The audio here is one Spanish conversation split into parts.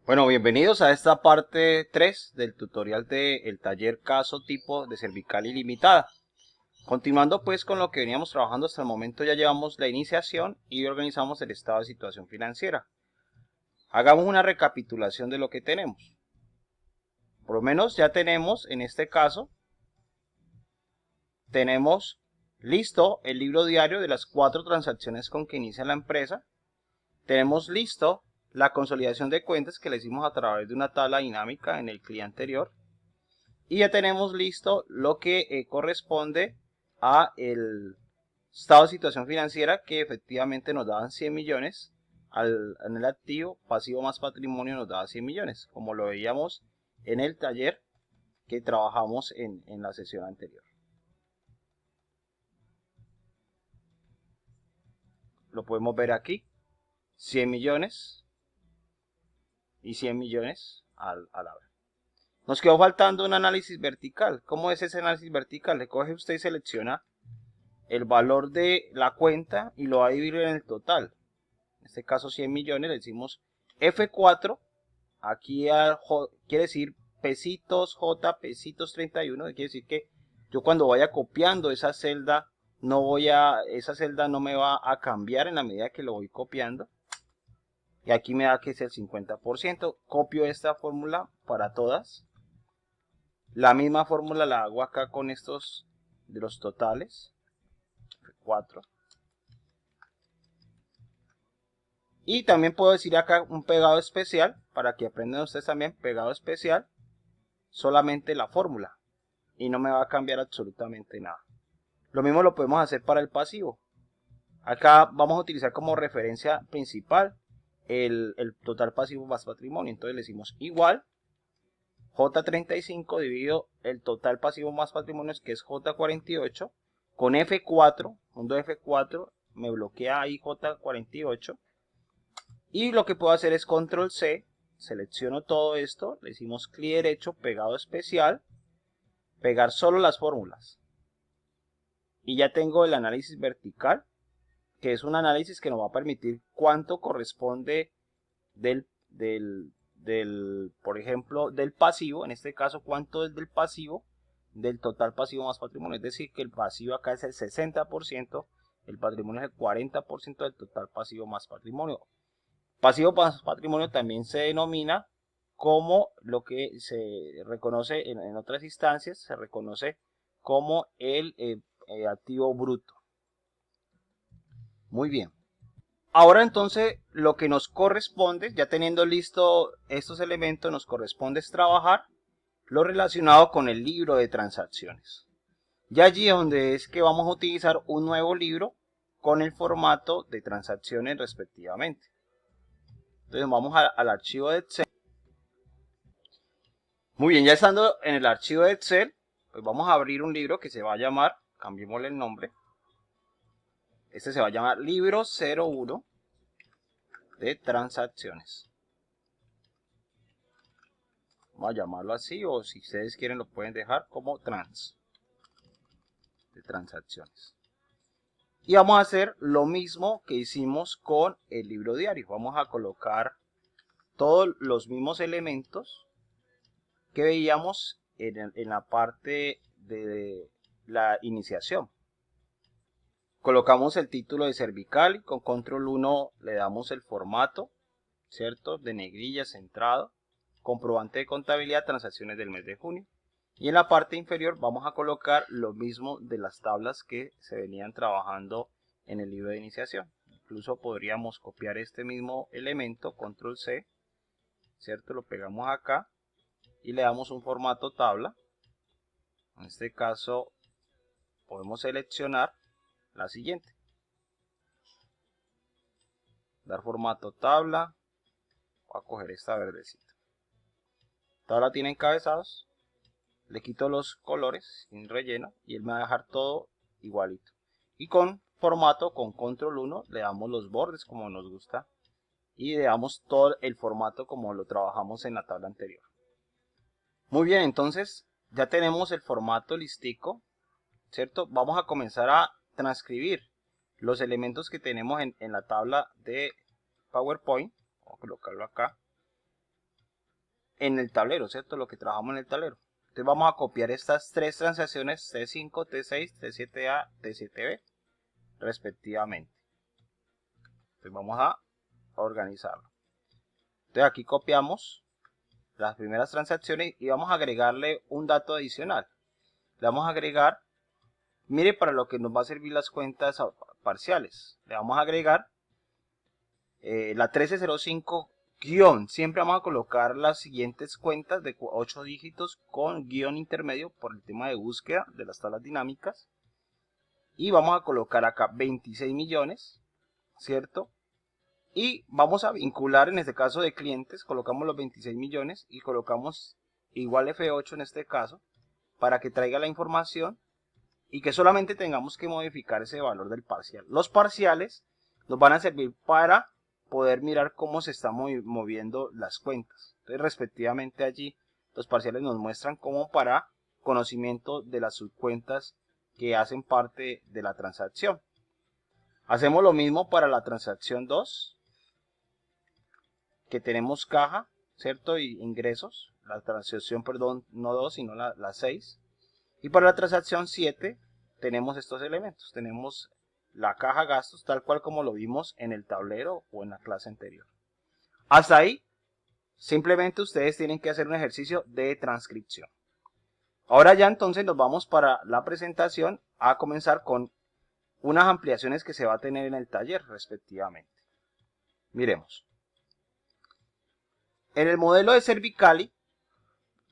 Bueno, bienvenidos a esta parte 3 del tutorial del taller caso tipo de cervical ilimitada. Continuando pues con lo que veníamos trabajando hasta el momento, ya llevamos la iniciación y organizamos el estado de situación financiera. Hagamos una recapitulación de lo que tenemos. Por lo menos ya tenemos, en este caso, tenemos listo el libro diario de las 4 transacciones con que inicia la empresa. Tenemos listo la consolidación de cuentas que le hicimos a través de una tabla dinámica en el cliente anterior. Y ya tenemos listo lo que corresponde a el estado de situación financiera, que efectivamente nos daban 100 millones en el activo, pasivo más patrimonio nos daba 100 millones, como lo veíamos en el taller que trabajamos en la sesión anterior. Lo podemos ver aquí, 100 millones y 100 millones a la vez. Nos quedó faltando un análisis vertical. ¿Cómo es ese análisis vertical? Le coge usted y selecciona el valor de la cuenta y lo va a dividir en el total. En este caso 100 millones, le decimos F4. Aquí quiere decir pesitos J, pesitos 31. Quiere decir que yo cuando vaya copiando esa celda, esa celda no me va a cambiar en la medida que lo voy copiando. Y aquí me da que es el 50%. Copio esta fórmula para todas. La misma fórmula la hago acá con estos de los totales. 4. Y también puedo decir acá un pegado especial, para que aprendan ustedes también, pegado especial, solamente la fórmula. Y no me va a cambiar absolutamente nada. Lo mismo lo podemos hacer para el pasivo. Acá vamos a utilizar como referencia principal el total pasivo más patrimonio. Entonces le decimos igual J35 dividido el total pasivo más patrimonio, que es J48, con F4, mundo F4, me bloquea ahí J48. Y lo que puedo hacer es control C, selecciono todo esto, le decimos clic derecho, pegado especial, pegar solo las fórmulas. Y ya tengo el análisis vertical, que es un análisis que nos va a permitir cuánto corresponde por ejemplo, del pasivo, en este caso cuánto es del pasivo, del total pasivo más patrimonio. Es decir, que el pasivo acá es el 60%, el patrimonio es el 40% del total pasivo más patrimonio. Pasivo más patrimonio también se denomina como lo que se reconoce en otras instancias, se reconoce como el activo bruto. Muy bien. Ahora entonces lo que nos corresponde, ya teniendo listo estos elementos, nos corresponde es trabajar lo relacionado con el libro de transacciones. Ya allí es donde es que vamos a utilizar un nuevo libro con el formato de transacciones respectivamente. Entonces vamos al archivo de Excel. Muy bien, ya estando en el archivo de Excel, pues vamos a abrir un libro que se va a llamar, cambiémosle el nombre. Este se va a llamar libro 01 de transacciones. Vamos a llamarlo así, o si ustedes quieren lo pueden dejar como de transacciones. Y vamos a hacer lo mismo que hicimos con el libro diario. Vamos a colocar todos los mismos elementos que veíamos en la parte de la iniciación. Colocamos el título de cervical y con control 1 le damos el formato, ¿cierto? De negrilla centrado, comprobante de contabilidad, transacciones del mes de junio. Y en la parte inferior vamos a colocar lo mismo de las tablas que se venían trabajando en el libro de iniciación. Incluso podríamos copiar este mismo elemento, control C, ¿cierto? Lo pegamos acá y le damos un formato tabla. En este caso podemos seleccionar la siguiente. Dar formato tabla. Voy a coger esta verdecita. Tabla tiene encabezados. Le quito los colores sin relleno y él me va a dejar todo igualito. Y con formato, con control 1, le damos los bordes como nos gusta y le damos todo el formato como lo trabajamos en la tabla anterior. Muy bien, entonces ya tenemos el formato listico, ¿cierto? Vamos a comenzar a transcribir los elementos que tenemos en la tabla de PowerPoint. Vamos a colocarlo acá. en el tablero, ¿cierto? Lo que trabajamos en el tablero. Entonces vamos a copiar estas tres transacciones T5, T6, T7A, T7B, respectivamente. Entonces vamos a organizarlo. Entonces aquí copiamos las primeras transacciones y vamos a agregarle un dato adicional. Le vamos a agregar, mire para lo que nos va a servir las cuentas parciales. Le vamos a agregar la 1305 guión. Siempre vamos a colocar las siguientes cuentas de 8 dígitos con guión intermedio por el tema de búsqueda de las tablas dinámicas. Y vamos a colocar acá 26 millones, ¿cierto? Y vamos a vincular, en este caso de clientes, colocamos los 26 millones y colocamos igual F8 en este caso, para que traiga la información y que solamente tengamos que modificar ese valor del parcial. Los parciales nos van a servir para poder mirar cómo se están moviendo las cuentas. Entonces, respectivamente allí, los parciales nos muestran cómo para conocimiento de las subcuentas que hacen parte de la transacción. Hacemos lo mismo para la transacción 2, que tenemos caja, ¿cierto? Y ingresos. La transacción, perdón, no 2, sino la 6. Y para la transacción 7 tenemos estos elementos. Tenemos la caja gastos, tal cual como lo vimos en el tablero o en la clase anterior. Hasta ahí, simplemente ustedes tienen que hacer un ejercicio de transcripción. Ahora ya entonces nos vamos para la presentación a comenzar con unas ampliaciones que se va a tener en el taller respectivamente. Miremos. En el modelo de Servicali,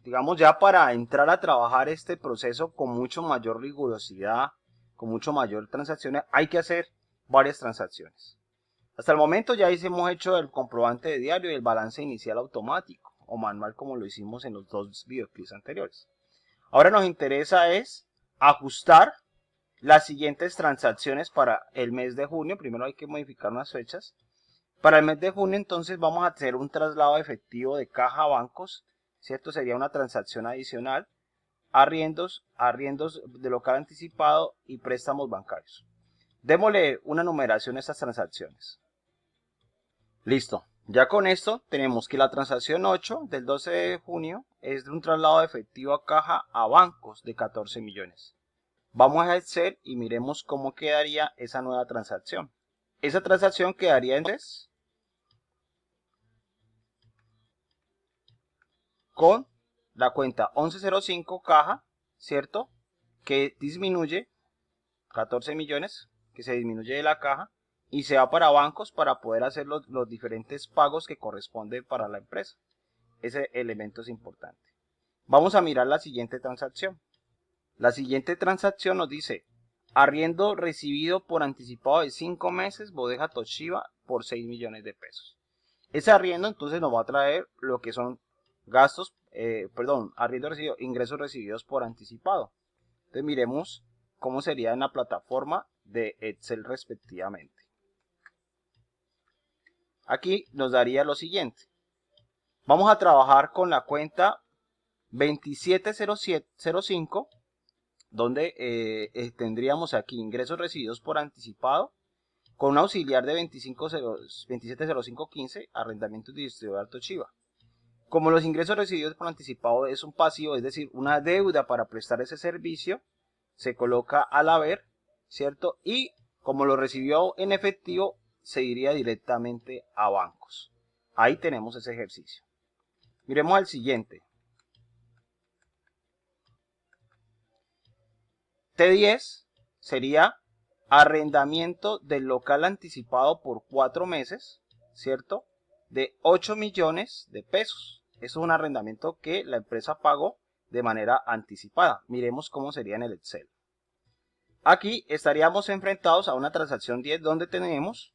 digamos ya para entrar a trabajar este proceso con mucho mayor rigurosidad, con mucho mayor transacciones, hay que hacer varias transacciones. Hasta el momento ya hemos hecho el comprobante de diario y el balance inicial automático o manual como lo hicimos en los dos videoclips anteriores. Ahora nos interesa es ajustar las siguientes transacciones para el mes de junio. Primero hay que modificar unas fechas. Para el mes de junio entonces vamos a hacer un traslado efectivo de caja a bancos, ¿cierto? Sería una transacción adicional, arriendos de local anticipado y préstamos bancarios. Démosle una numeración a estas transacciones. Listo. Ya con esto tenemos que la transacción 8 del 12 de junio es de un traslado de efectivo a caja a bancos de 14 millones. Vamos a Excel y miremos cómo quedaría esa nueva transacción. Esa transacción quedaría entonces con la cuenta 1105 caja, ¿cierto? Que disminuye 14 millones, que se disminuye de la caja y se va para bancos para poder hacer los diferentes pagos que corresponden para la empresa. Ese elemento es importante. Vamos a mirar la siguiente transacción. La siguiente transacción nos dice arriendo recibido por anticipado de 5 meses, bodega Toshiba por 6 millones de pesos. Ese arriendo entonces nos va a traer lo que son gastos, arriendo recibido, ingresos recibidos por anticipado. Entonces miremos cómo sería en la plataforma de Excel respectivamente. Aquí nos daría lo siguiente. Vamos a trabajar con la cuenta 2705, donde tendríamos aquí ingresos recibidos por anticipado, con un auxiliar de 270515, arrendamientos de distribuidor Toshiba. Como los ingresos recibidos por anticipado es un pasivo, es decir, una deuda para prestar ese servicio, se coloca al haber, ¿cierto? Y como lo recibió en efectivo, se iría directamente a bancos. Ahí tenemos ese ejercicio. Miremos al siguiente. T10 sería arrendamiento del local anticipado por 4 meses, ¿cierto? De 8 millones de pesos. Eso es un arrendamiento que la empresa pagó de manera anticipada. Miremos cómo sería en el Excel. Aquí estaríamos enfrentados a una transacción 10 donde tenemos,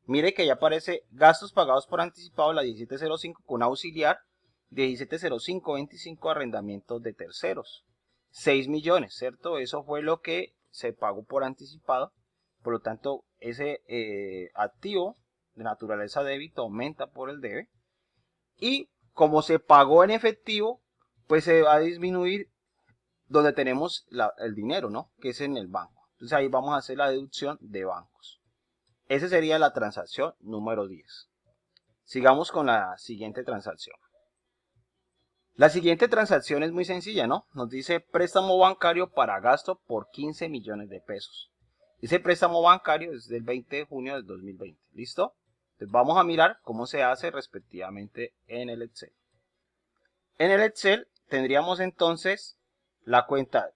mire que ya aparece gastos pagados por anticipado, la 1705 con auxiliar, 170525 arrendamientos de terceros. 6 millones, ¿cierto? Eso fue lo que se pagó por anticipado. Por lo tanto, ese activo de naturaleza débito aumenta por el debe. Y como se pagó en efectivo, pues se va a disminuir donde tenemos el dinero, ¿no? Que es en el banco. Entonces ahí vamos a hacer la deducción de bancos. Esa sería la transacción número 10. Sigamos con la siguiente transacción. La siguiente transacción es muy sencilla, ¿no? Nos dice préstamo bancario para gasto por 15 millones de pesos. Ese préstamo bancario es del 20 de junio del 2020. ¿Listo? Entonces vamos a mirar cómo se hace respectivamente en el Excel. En el Excel tendríamos entonces la cuenta,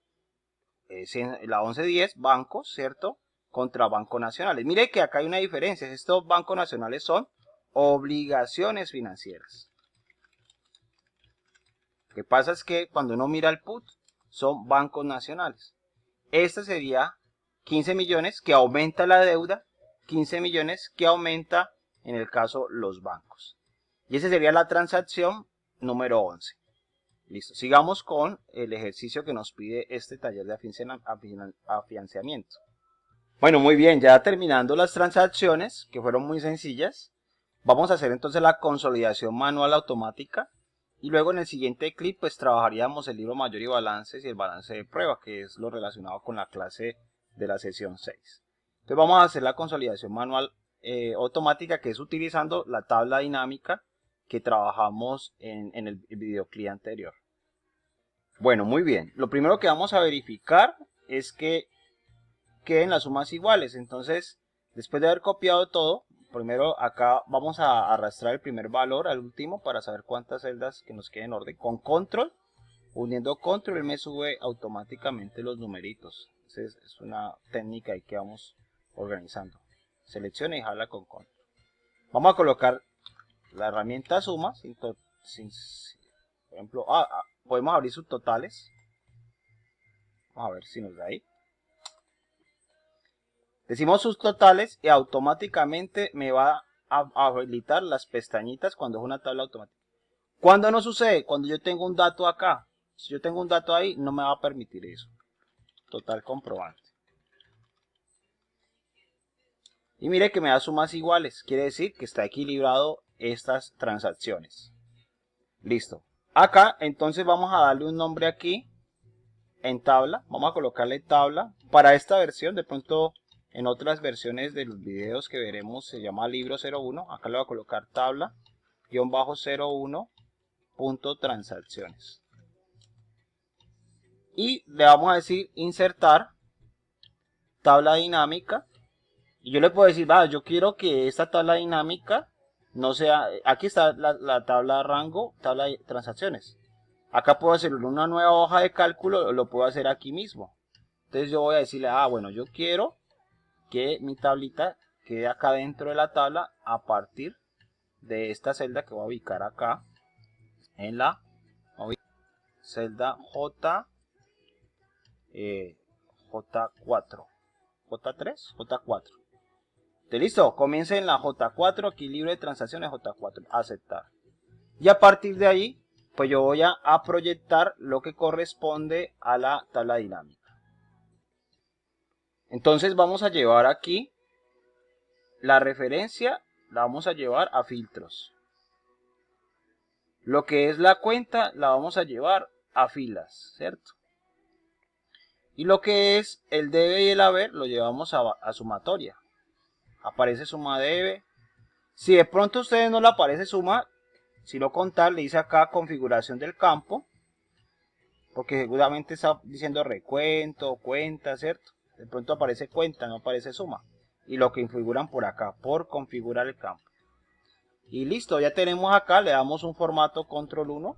la 1110 bancos, ¿cierto? Contra bancos nacionales. Mire que acá hay una diferencia. Estos bancos nacionales son obligaciones financieras. Lo que pasa es que cuando uno mira el PUT, son bancos nacionales. Este sería 15 millones que aumenta la deuda, 15 millones que aumenta en el caso los bancos. Y esa sería la transacción número 11. Listo, sigamos con el ejercicio que nos pide este taller de afianzamiento. Bueno, muy bien, ya terminando las transacciones, que fueron muy sencillas, vamos a hacer entonces la consolidación manual automática. Y luego en el siguiente clip pues trabajaríamos el libro mayor y balances y el balance de prueba, que es lo relacionado con la clase de la sesión 6. Entonces vamos a hacer la consolidación manual automática, que es utilizando la tabla dinámica que trabajamos en el videoclip anterior. Bueno, muy bien. Lo primero que vamos a verificar es que queden las sumas iguales. Entonces, después de haber copiado todo, primero acá vamos a arrastrar el primer valor al último para saber cuántas celdas que nos queden en orden. Con control, uniendo control, él me sube automáticamente los numeritos. Entonces es una técnica ahí que vamos organizando. Selecciona y jala con control. Vamos a colocar la herramienta suma. Por ejemplo, podemos abrir subtotales. Vamos a ver si nos da ahí. Decimos sus totales y automáticamente me va a habilitar las pestañitas cuando es una tabla automática. ¿Cuándo no sucede? Cuando yo tengo un dato acá. Si yo tengo un dato ahí, no me va a permitir eso. Total comprobante. Y mire que me da sumas iguales. Quiere decir que está equilibrado estas transacciones. Listo. Acá entonces vamos a darle un nombre aquí en tabla. Vamos a colocarle tabla. Para esta versión, de pronto en otras versiones de los videos que veremos se llama libro 01. Acá le voy a colocar tabla -01 punto transacciones. Y le vamos a decir insertar tabla dinámica. Y yo le puedo decir, yo quiero que esta tabla dinámica no sea, aquí está la tabla rango, tabla de transacciones. Acá puedo hacer una nueva hoja de cálculo, lo puedo hacer aquí mismo. Entonces yo voy a decirle, bueno, yo quiero que mi tablita quede acá dentro de la tabla a partir de esta celda que voy a ubicar acá en la celda J4, J3, J4. Listo, comience en la J4, aquí libre de transacciones J4, aceptar. Y a partir de ahí, pues yo voy a proyectar lo que corresponde a la tabla dinámica. Entonces vamos a llevar aquí la referencia, la vamos a llevar a filtros. Lo que es la cuenta la vamos a llevar a filas, ¿cierto? Y lo que es el debe y el haber lo llevamos a sumatoria. Aparece suma debe. Si de pronto a ustedes no le aparece suma, sino contar, le dice acá configuración del campo, porque seguramente está diciendo recuento, cuenta, ¿cierto? De pronto aparece cuenta, no aparece suma. Y lo que configuran por acá, por configurar el campo. Y listo, ya tenemos acá, le damos un formato control 1,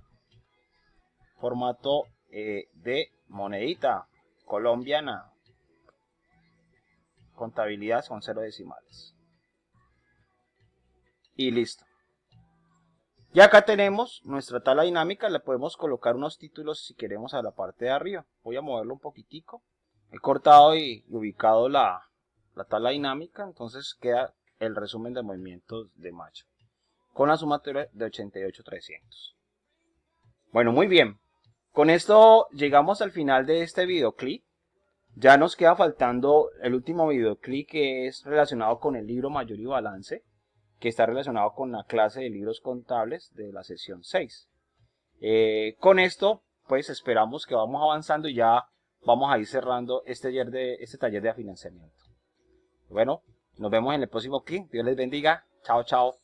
formato de monedita colombiana, contabilidad con 0 decimales. Y listo. Ya acá tenemos nuestra tabla dinámica, le podemos colocar unos títulos si queremos a la parte de arriba. Voy a moverlo un poquitico. He cortado y ubicado la tabla dinámica, entonces queda el resumen de movimientos de mayo con la sumatoria de 88,300. Bueno, muy bien. Con esto llegamos al final de este videoclip. Ya nos queda faltando el último videoclip, que es relacionado con el libro mayor y balance, que está relacionado con la clase de libros contables de la sesión 6. Con esto, pues esperamos que vamos avanzando y ya vamos a ir cerrando este taller de financiamiento. Bueno, nos vemos en el próximo clip. Dios les bendiga. Chao, chao.